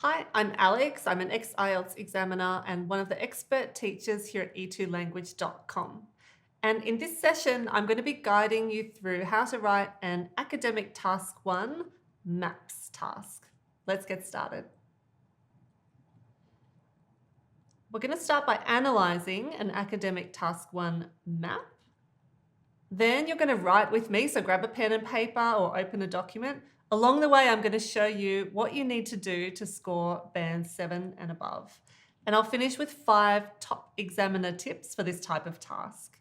Hi, I'm Alex. I'm an ex-IELTS examiner and one of the expert teachers here at e2language.com. And in this session, I'm going to be guiding you through how to write an academic task 1 maps task. Let's get started. We're going to start by analysing an academic task 1 map. Then you're going to write with me, so grab a pen and paper or open a document. Along the way, I'm going to show you what you need to do to score band 7 and above. And I'll finish with 5 top examiner tips for this type of task.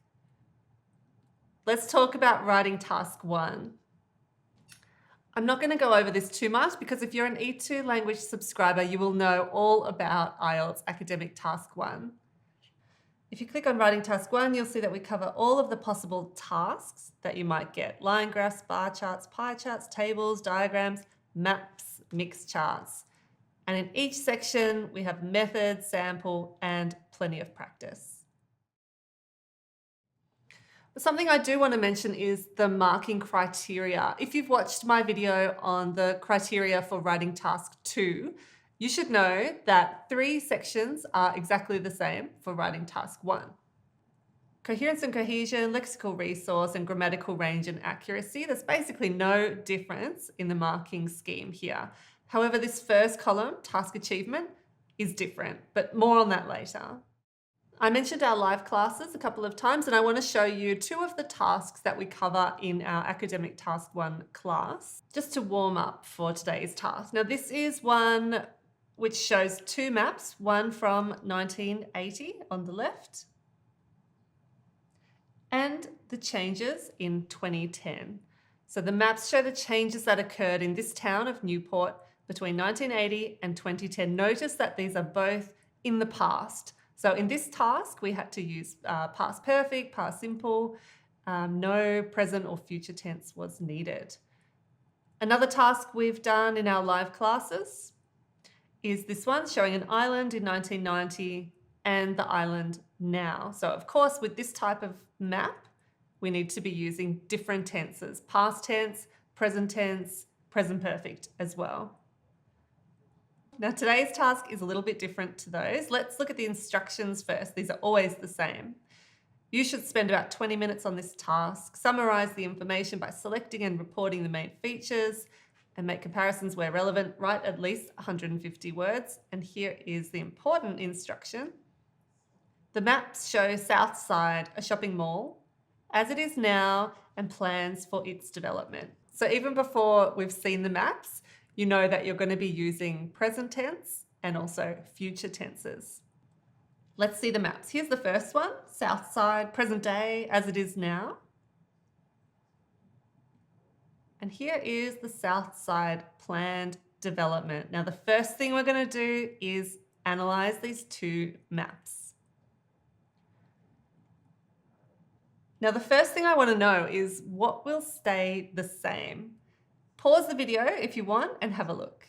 Let's talk about writing task 1. I'm not going to go over this too much because if you're an E2 language subscriber, you will know all about IELTS academic task 1. If you click on writing task 1, you'll see that we cover all of the possible tasks that you might get: line graphs, bar charts, pie charts, tables, diagrams, maps, mixed charts. And in each section, we have method, sample, and plenty of practice. But something I do want to mention is the marking criteria. If you've watched my video on the criteria for writing task 2, you should know that 3 sections are exactly the same for writing task 1. Coherence and cohesion, lexical resource, and grammatical range and accuracy. There's basically no difference in the marking scheme here. However, this first column, task achievement, is different, but more on that later. I mentioned our live classes a couple of times, and I want to show you 2 of the tasks that we cover in our academic task 1 class, just to warm up for today's task. Now, this is one which shows 2 maps, one from 1980 on the left and the changes in 2010. So the maps show the changes that occurred in this town of Newport between 1980 and 2010. Notice that these are both in the past. So in this task, we had to use past perfect, past simple, no present or future tense was needed. Another task we've done in our live classes is this one, showing an island in 1990 and the island now. So of course, with this type of map, we need to be using different tenses: past tense, present perfect as well. Now today's task is a little bit different to those. Let's look at the instructions first. These are always the same. You should spend about 20 minutes on this task, summarize the information by selecting and reporting the main features, and make comparisons where relevant. Write at least 150 words. And here is the important instruction. The maps show Southside, a shopping mall, as it is now, and plans for its development. So even before we've seen the maps, you know that you're going to be using present tense and also future tenses. Let's see the maps. Here's the first one: Southside, present day, as it is now. And here is the Southside planned development. Now, the first thing we're going to do is analyze these 2 maps. Now, the first thing I want to know is what will stay the same. Pause the video if you want and have a look.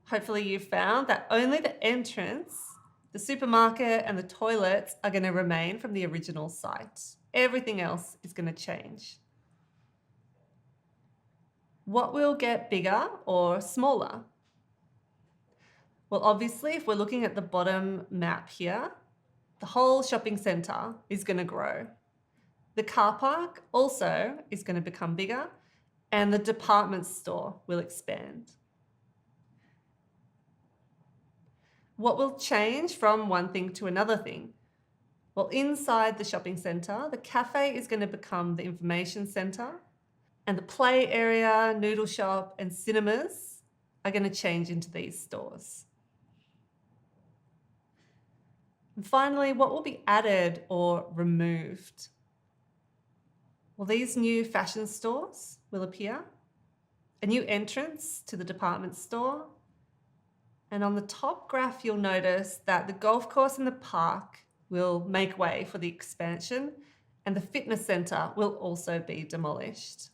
Hopefully you've found that only the entrance, the supermarket, and the toilets are going to remain from the original site. Everything else is going to change. What will get bigger or smaller? Well, obviously, if we're looking at the bottom map here, the whole shopping centre is going to grow. The car park also is going to become bigger, and the department store will expand. What will change from one thing to another thing? Well, inside the shopping centre, the cafe is going to become the information centre, and the play area, noodle shop, and cinemas are going to change into these stores. And finally, what will be added or removed? Well, these new fashion stores will appear, a new entrance to the department store, and on the top graph, you'll notice that the golf course and the park will make way for the expansion, and the fitness centre will also be demolished.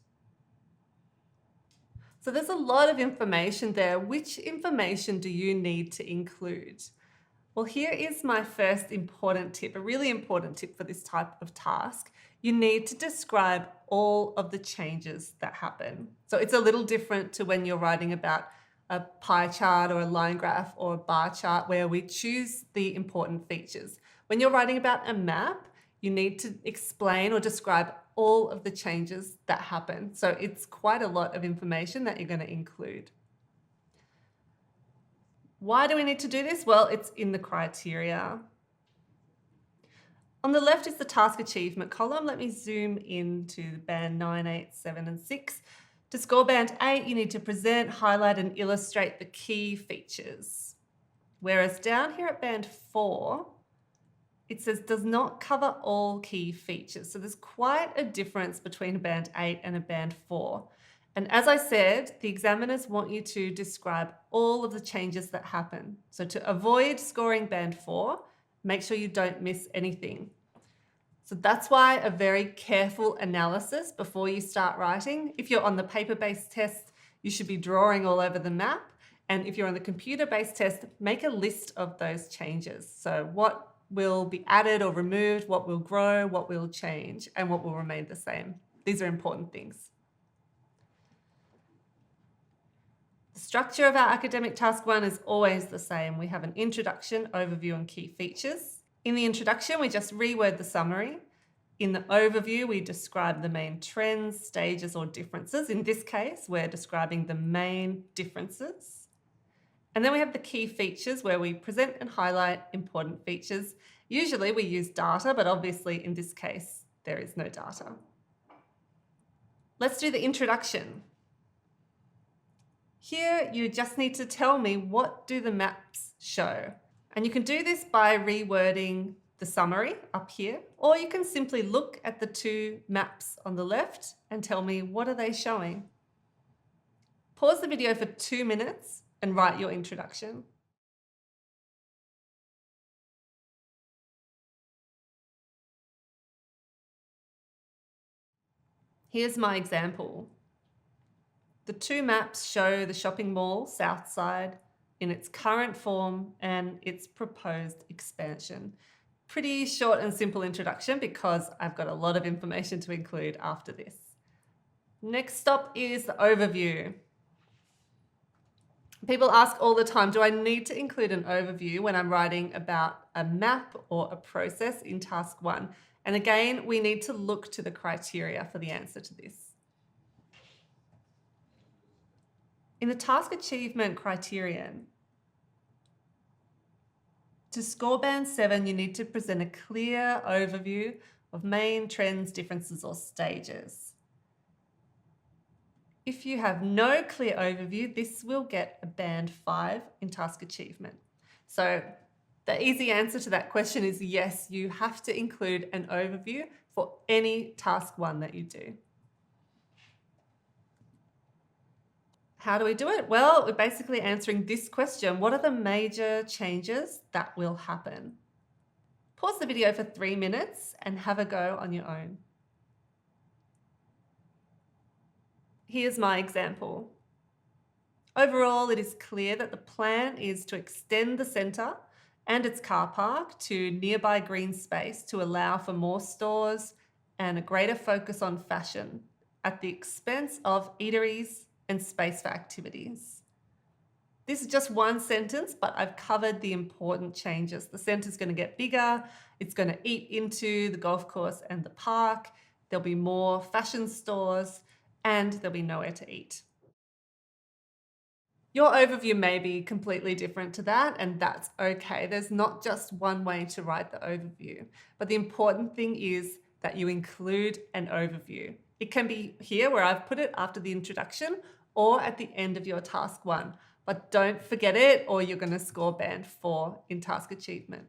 So there's a lot of information there. Which information do you need to include? Well, here is my first important tip, a really important tip for this type of task. You need to describe all of the changes that happen. So it's a little different to when you're writing about a pie chart or a line graph or a bar chart where we choose the important features. When you're writing about a map, you need to explain or describe all of the changes that happen. So it's quite a lot of information that you're going to include. Why do we need to do this? Well, it's in the criteria. On the left is the task achievement column. Let me zoom into band 9, 8, 7, and 6. To score band 8, you need to present, highlight, and illustrate the key features. Whereas down here at band 4, it says does not cover all key features. So there's quite a difference between a band 8 and a band 4. And as I said, the examiners want you to describe all of the changes that happen. So to avoid scoring band 4, make sure you don't miss anything. So that's why a very careful analysis before you start writing. If you're on the paper-based test, you should be drawing all over the map. And if you're on the computer-based test, make a list of those changes. So what will be added or removed, what will grow, what will change, and what will remain the same. These are important things. The structure of our academic task 1 is always the same. We have an introduction, overview, and key features. In the introduction, we just reword the summary. In the overview, we describe the main trends, stages, or differences. In this case, we're describing the main differences. And then we have the key features where we present and highlight important features. Usually we use data, but obviously in this case, there is no data. Let's do the introduction. Here, you just need to tell me what do the maps show. And you can do this by rewording the summary up here, or you can simply look at the two maps on the left and tell me what are they showing. Pause the video for 2 minutes and write your introduction. Here's my example. The two maps show the shopping mall, Southside, in its current form and its proposed expansion. Pretty short and simple introduction because I've got a lot of information to include after this. Next stop is the overview. People ask all the time, do I need to include an overview when I'm writing about a map or a process in task 1? And again, we need to look to the criteria for the answer to this. In the task achievement criterion, to score band 7, you need to present a clear overview of main trends, differences, or stages. If you have no clear overview, this will get a band 5 in task achievement. So the easy answer to that question is yes, you have to include an overview for any task 1 that you do. How do we do it? Well, we're basically answering this question. What are the major changes that will happen? Pause the video for 3 minutes and have a go on your own. Here's my example. Overall, it is clear that the plan is to extend the centre and its car park to nearby green space to allow for more stores and a greater focus on fashion at the expense of eateries and space for activities. This is just one sentence, but I've covered the important changes. The centre is going to get bigger. It's going to eat into the golf course and the park. There'll be more fashion stores and there'll be nowhere to eat. Your overview may be completely different to that, and that's okay. There's not just one way to write the overview, but the important thing is that you include an overview. It can be here where I've put it after the introduction or at the end of your task 1, but don't forget it or you're going to score band 4 in task achievement.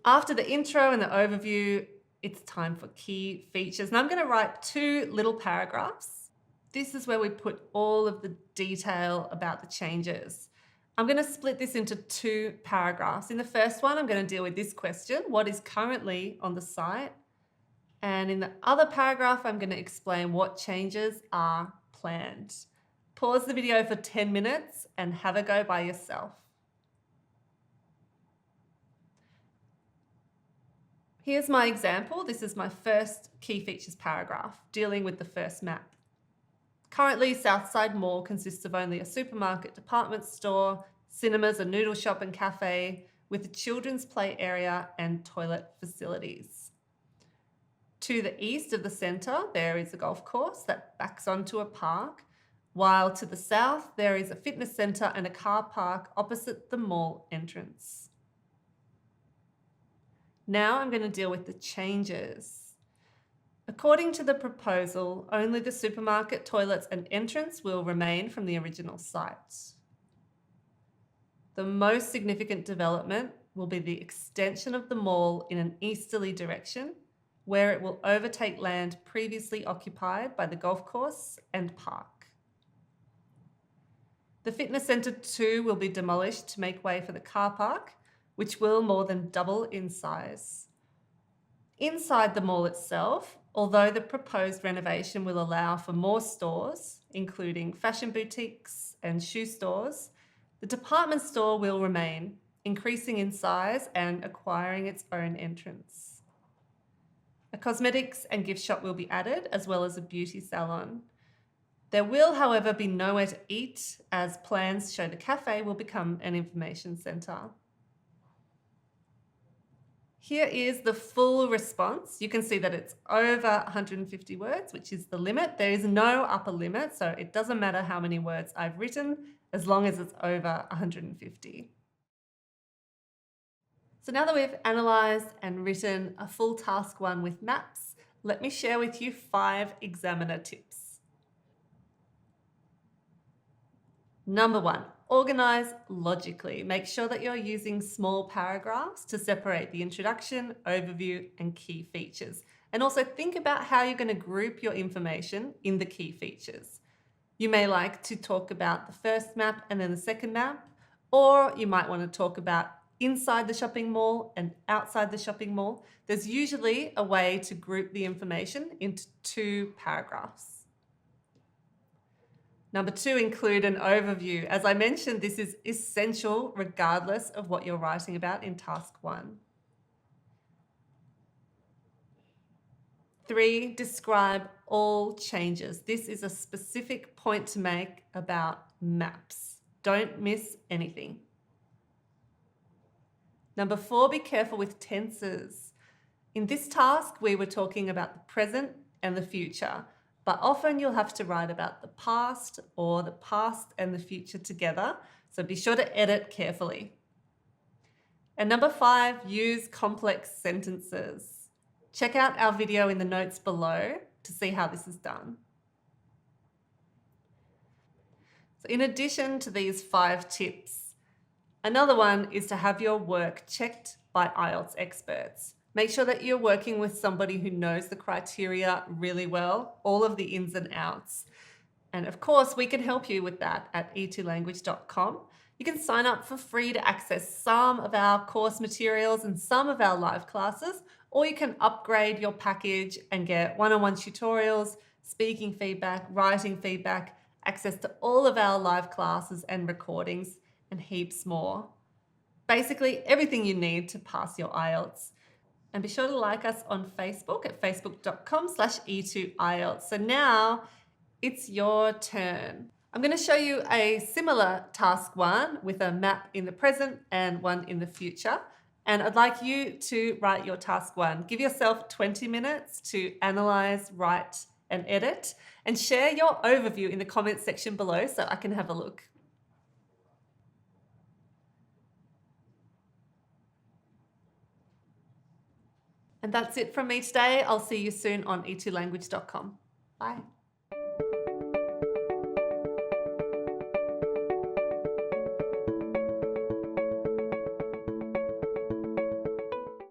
After the intro and the overview, it's time for key features. And I'm going to write 2 little paragraphs. This is where we put all of the detail about the changes. I'm going to split this into 2 paragraphs. In the first one, I'm going to deal with this question, what is currently on the site? And in the other paragraph, I'm going to explain what changes are planned. Pause the video for 10 minutes and have a go by yourself. Here's my example. This is my first key features paragraph, dealing with the first map. Currently, Southside Mall consists of only a supermarket, department store, cinemas, a noodle shop and cafe, with a children's play area and toilet facilities. To the east of the centre, there is a golf course that backs onto a park, while to the south, there is a fitness centre and a car park opposite the mall entrance. Now I'm going to deal with the changes. According to the proposal, only the supermarket, toilets and entrance will remain from the original site. The most significant development will be the extension of the mall in an easterly direction, where it will overtake land previously occupied by the golf course and park. The fitness centre too will be demolished to make way for the car park, which will more than double in size. Inside the mall itself, although the proposed renovation will allow for more stores, including fashion boutiques and shoe stores, the department store will remain, increasing in size and acquiring its own entrance. A cosmetics and gift shop will be added, as well as a beauty salon. There will, however, be nowhere to eat, as plans show the cafe will become an information centre. Here is the full response. You can see that it's over 150 words, which is the limit. There is no upper limit, so it doesn't matter how many words I've written, as long as it's over 150. So now that we've analysed and written a full task 1 with maps, let me share with you 5 examiner tips. Number 1, organise logically. Make sure that you're using small paragraphs to separate the introduction, overview, and key features. And also think about how you're going to group your information in the key features. You may like to talk about the first map and then the second map, or you might want to talk about inside the shopping mall and outside the shopping mall. There's usually a way to group the information into 2 paragraphs. Number 2, include an overview. As I mentioned, this is essential regardless of what you're writing about in task 1. 3, describe all changes. This is a specific point to make about maps. Don't miss anything. Number 4, be careful with tenses. In this task, we were talking about the present and the future, but often you'll have to write about the past or the past and the future together, so be sure to edit carefully. And number 5, use complex sentences. Check out our video in the notes below to see how this is done. So in addition to these 5 tips, another one is to have your work checked by IELTS experts. Make sure that you're working with somebody who knows the criteria really well, all of the ins and outs. And of course, we can help you with that at e2language.com. You can sign up for free to access some of our course materials and some of our live classes, or you can upgrade your package and get one-on-one tutorials, speaking feedback, writing feedback, access to all of our live classes and recordings, and heaps more. Basically, everything you need to pass your IELTS. And be sure to like us on Facebook at facebook.com/E2 IELTS. So now it's your turn. I'm going to show you a similar task 1 with a map in the present and one in the future. And I'd like you to write your task 1. Give yourself 20 minutes to analyse, write, and edit, and share your overview in the comments section below so I can have a look. And that's it from me today. I'll see you soon on e2language.com. Bye.